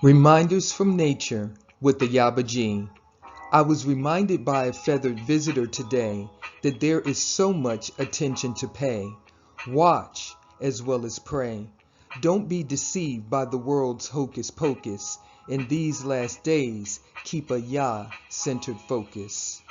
Reminders from Nature with Ayaba. I was reminded by a feathered visitor today that there is so much attention to pay. Watch as well as pray. Don't be deceived by the world's hocus pocus. In these last days, keep a Yah-centered focus.